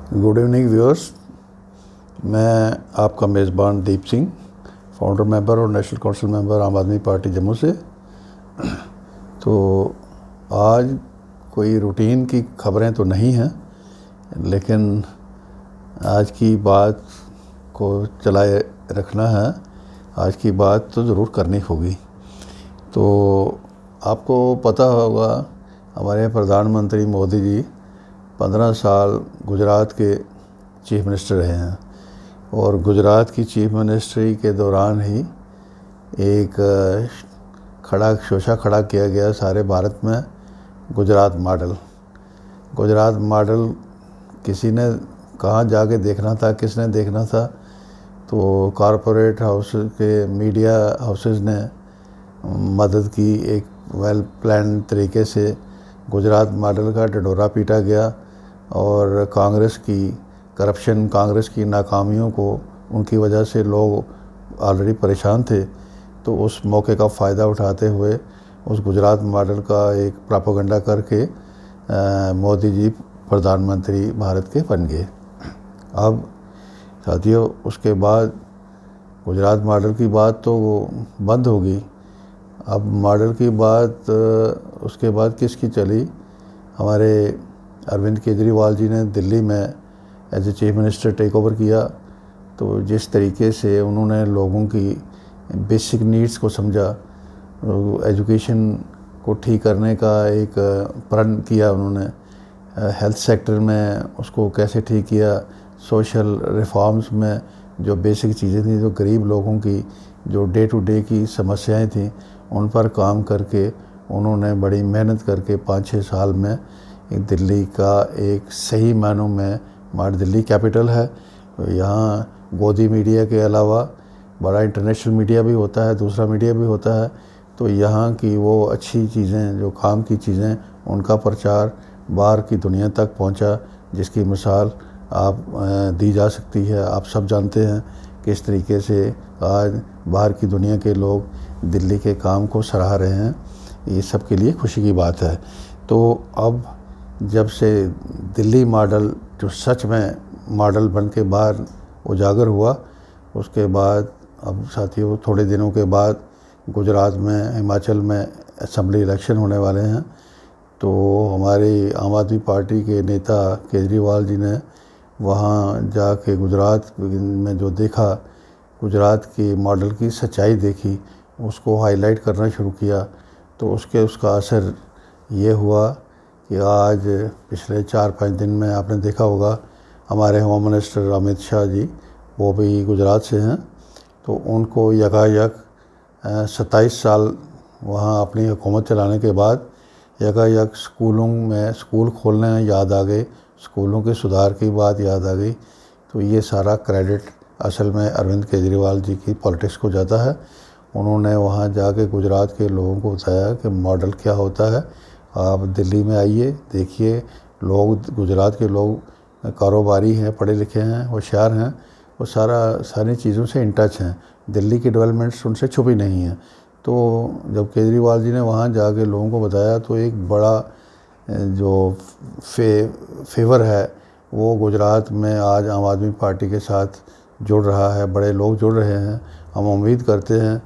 Good evening viewers. मैं आपका मेज़बान दीप सिंह, फाउंडर मेंबर और नेशनल काउंसिल मेंबर आम आदमी पार्टी जम्मू से। तो आज कोई रूटीन की खबरें तो नहीं हैं, लेकिन आज की बात को चलाए रखना है। आज की बात तो ज़रूर करनी होगी। तो आपको पता होगा, हमारे प्रधानमंत्री मोदी जी 15 साल गुजरात के चीफ मिनिस्टर रहे हैं, और गुजरात की चीफ मिनिस्ट्री के दौरान ही एक शोशा खड़ा किया गया सारे भारत में, गुजरात मॉडल। गुजरात मॉडल किसी ने कहाँ जाके देखना था, किसने देखना था? तो कॉरपोरेट हाउस के मीडिया हाउसेस ने मदद की। एक वेल प्लान तरीके से गुजरात मॉडल का ढिंढोरा पीटा गया, और कांग्रेस की करप्शन, कांग्रेस की नाकामियों को, उनकी वजह से लोग ऑलरेडी परेशान थे। तो उस मौके का फ़ायदा उठाते हुए उस गुजरात मॉडल का एक प्रोपेगेंडा करके मोदी जी प्रधानमंत्री भारत के बन गए। अब साथियों, उसके बाद गुजरात मॉडल की बात तो बंद होगी। अब मॉडल की बात उसके बाद किसकी चली? हमारे अरविंद केजरीवाल जी ने दिल्ली में as a chief minister take over किया। तो जिस तरीके से उन्होंने लोगों की बेसिक नीड्स को समझा, एजुकेशन को ठीक करने का एक प्रण किया उन्होंने, हेल्थ सेक्टर में उसको कैसे ठीक किया, सोशल रिफॉर्म्स में जो बेसिक चीज़ें थी, जो गरीब लोगों की जो डे टू डे की समस्याएं थी, उन पर काम करके उन्होंने बड़ी मेहनत करके 5-6 साल में दिल्ली का एक सही मायनों में दिल्ली कैपिटल है। यहाँ गोदी मीडिया के अलावा बड़ा इंटरनेशनल मीडिया भी होता है, दूसरा मीडिया भी होता है। तो यहाँ की वो अच्छी चीज़ें, जो काम की चीज़ें, उनका प्रचार बाहर की दुनिया तक पहुँचा, जिसकी मिसाल आप दी जा सकती है। आप सब जानते हैं किस तरीके से आज बाहर की दुनिया के लोग दिल्ली के काम को सराह रहे हैं। ये सब के लिए खुशी की बात है। तो अब जब से दिल्ली मॉडल जो सच में मॉडल बन के बाहर उजागर हुआ, उसके बाद अब साथियों थोड़े दिनों के बाद गुजरात में, हिमाचल में असेंबली इलेक्शन होने वाले हैं। तो हमारी आम आदमी पार्टी के नेता केजरीवाल जी ने वहाँ जाके गुजरात में जो देखा, गुजरात के मॉडल की सच्चाई देखी, उसको हाईलाइट करना शुरू किया। तो उसका असर ये हुआ कि आज पिछले 4-5 दिन में आपने देखा होगा, हमारे होम मिनिस्टर अमित शाह जी, वो भी गुजरात से हैं। तो उनको यकायक 27 साल वहाँ अपनी हुकूमत चलाने के बाद यकायक स्कूलों में स्कूल खोलने याद आ गए, स्कूलों के सुधार की बात याद आ गई। तो ये सारा क्रेडिट असल में अरविंद केजरीवाल जी की पॉलिटिक्स को जाता है। उन्होंने वहाँ जाके गुजरात के लोगों को बताया कि मॉडल क्या होता है। आप दिल्ली में आइए, देखिए, लोग, गुजरात के लोग कारोबारी हैं, पढ़े लिखे हैं, होशियार हैं, वो सारी चीज़ों से इन टच हैं। दिल्ली की डेवलपमेंट्स उनसे छुपी नहीं है। तो जब केजरीवाल जी ने वहाँ जाके लोगों को बताया, तो एक बड़ा जो फेवर है वो गुजरात में आज आम आदमी पार्टी के साथ जुड़ रहा है, बड़े लोग जुड़ रहे हैं। हम उम्मीद करते हैं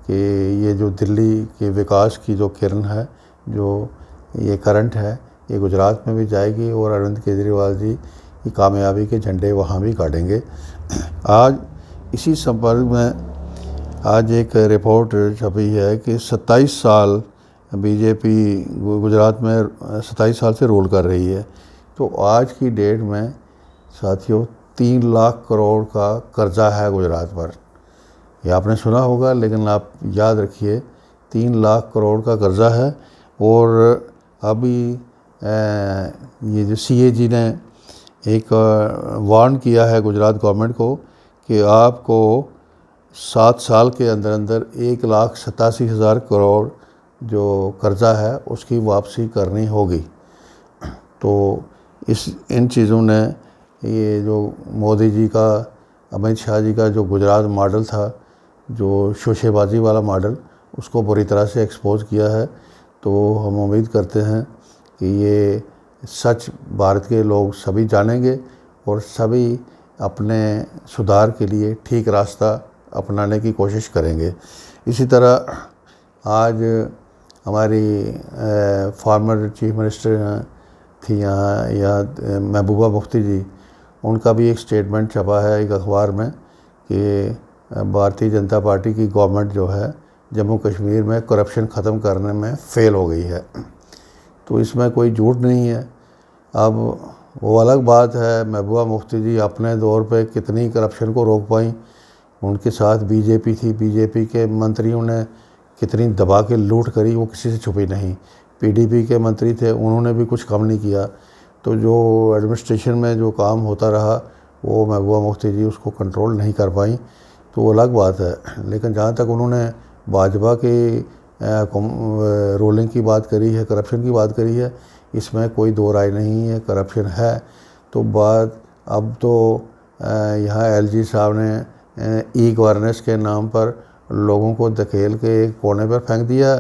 कि ये जो दिल्ली के विकास की जो किरण है, जो ये करंट है, ये गुजरात में भी जाएगी, और अरविंद केजरीवाल जी की कामयाबी के झंडे वहाँ भी गाड़ेंगे। आज इसी संपर्क में आज एक रिपोर्ट छपी है कि 27 साल बीजेपी गुजरात में 27 साल से रूल कर रही है। तो आज की डेट में साथियों 3 लाख करोड़ का कर्जा है गुजरात पर। ये आपने सुना होगा, लेकिन आप याद रखिए 3 लाख करोड़ का कर्जा है। और अभी ये जो CAG ने एक वार्न किया है गुजरात गवर्नमेंट को कि आपको 7 साल के अंदर अंदर 1,87,000 करोड़ जो कर्जा है उसकी वापसी करनी होगी। तो इन चीज़ों ने, ये जो मोदी जी का, अमित शाह जी का जो गुजरात मॉडल था, जो शोशेबाजी वाला मॉडल, उसको बुरी तरह से एक्सपोज किया है। तो हम उम्मीद करते हैं कि ये सच भारत के लोग सभी जानेंगे, और सभी अपने सुधार के लिए ठीक रास्ता अपनाने की कोशिश करेंगे। इसी तरह आज हमारी फॉर्मर चीफ मिनिस्टर थी यहाँ या महबूबा मुफ्ती जी, उनका भी एक स्टेटमेंट छपा है एक अखबार में कि भारतीय जनता पार्टी की गवर्नमेंट जो है जम्मू कश्मीर में करप्शन ख़त्म करने में फ़ेल हो गई है। तो इसमें कोई झूठ नहीं है। अब वो अलग बात है, महबूबा मुफ्ती जी अपने दौर पे कितनी करप्शन को रोक पाई, उनके साथ बीजेपी थी, बीजेपी के मंत्रियों ने कितनी दबा के लूट करी, वो किसी से छुपी नहीं। पीडीपी के मंत्री थे, उन्होंने भी कुछ कम नहीं किया। तो जो एडमिनिस्ट्रेशन में जो काम होता रहा वो महबूबा मुफ्ती जी उसको कंट्रोल नहीं कर पाई, तो वो अलग बात है। लेकिन जहाँ तक उन्होंने भाजपा की रोलिंग की बात करी है, करप्शन की बात करी है, इसमें कोई दो राय नहीं है, करप्शन है। तो बात अब तो यहाँ एलजी साहब ने ई गवर्नेंस के नाम पर लोगों को धकेल के एक कोने पर फेंक दिया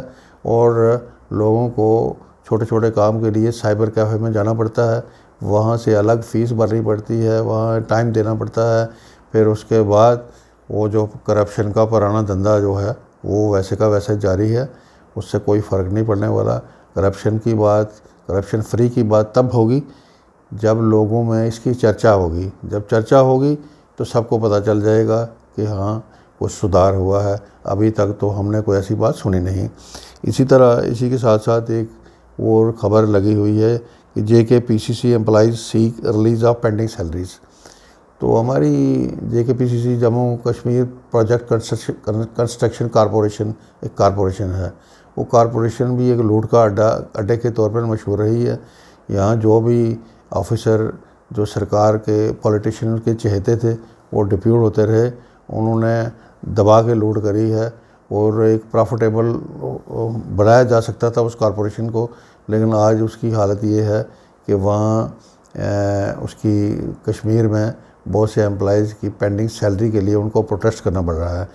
और लोगों को छोटे छोटे काम के लिए साइबर कैफ़े में जाना पड़ता है, वहाँ से अलग फ़ीस भरनी पड़ती है, वहाँ टाइम देना पड़ता है। फिर उसके बाद वो जो करप्शन का पुराना धंधा जो है वो वैसे का वैसे जारी है, उससे कोई फ़र्क नहीं पड़ने वाला। करप्शन की बात, करप्शन फ्री की बात तब होगी जब लोगों में इसकी चर्चा होगी। जब चर्चा होगी तो सबको पता चल जाएगा कि हाँ कुछ सुधार हुआ है। अभी तक तो हमने कोई ऐसी बात सुनी नहीं। इसी तरह इसी के साथ साथ एक और ख़बर लगी हुई है कि JKPCC employees seek release of pending salaries. तो हमारी JKPCC Jammu Kashmir project construction corporation एक कॉरपोरेशन है। वो कॉरपोरेशन भी एक लूट का अड्डे के तौर पर मशहूर रही है। यहाँ जो भी ऑफिसर जो सरकार के पॉलिटिशियन के चहेते थे वो डिप्यूट होते रहे, उन्होंने दबा के लूट करी है और एक प्रॉफिटेबल बनाया जा सकता था उस कॉरपोरेशन को। लेकिन आज उसकी हालत ये है कि वहाँ उसकी कश्मीर में बहुत से एम्प्लॉइज़ की पेंडिंग सैलरी के लिए उनको प्रोटेस्ट करना पड़ रहा है।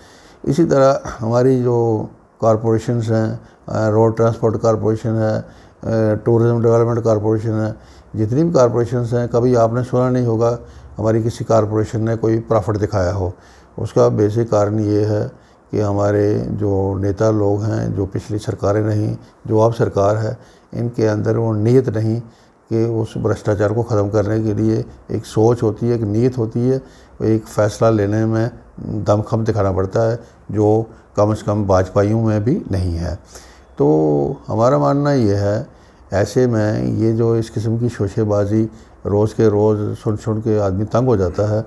इसी तरह हमारी जो कॉरपोरेशंस हैं, रोड ट्रांसपोर्ट कॉरपोरेशन है, टूरिज़्म डेवलपमेंट कॉरपोरेशन है, जितनी भी कॉरपोरेशंस हैं, कभी आपने सुना नहीं होगा हमारी किसी कॉरपोरेशन ने कोई प्रॉफिट दिखाया हो। उसका बेसिक कारण ये है कि हमारे जो नेता लोग हैं, जो पिछली सरकारें रहीं, जो अब सरकार है, इनके अंदर वो नीयत नहीं कि उस भ्रष्टाचार को ख़त्म करने के लिए एक सोच होती है, एक नीयत होती है। एक फ़ैसला लेने में दमखम दिखाना पड़ता है जो कम से कम भाजपाइयों में भी नहीं है। तो हमारा मानना ये है, ऐसे में ये जो इस किस्म की शोशेबाजी रोज़ के रोज़ सुन के आदमी तंग हो जाता है।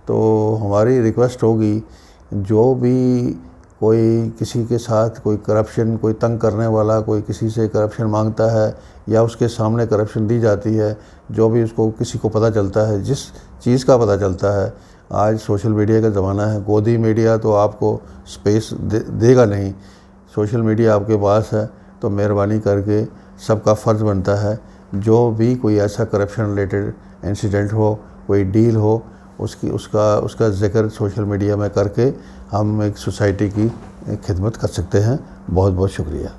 तो हमारी रिक्वेस्ट होगी, जो भी कोई किसी के साथ कोई करप्शन, कोई तंग करने वाला, कोई किसी से करप्शन मांगता है या उसके सामने करप्शन दी जाती है, जो भी उसको किसी को पता चलता है, जिस चीज़ का पता चलता है, आज सोशल मीडिया का ज़माना है, गोदी मीडिया तो आपको स्पेस देगा नहीं। सोशल मीडिया आपके पास है तो मेहरबानी करके सबका फ़र्ज़ बनता है, जो भी कोई ऐसा करप्शन रिलेटेड इंसिडेंट हो, कोई डील हो, उसका ज़िक्र सोशल मीडिया में करके हम एक सोसाइटी की खिदमत कर सकते हैं। बहुत बहुत शुक्रिया।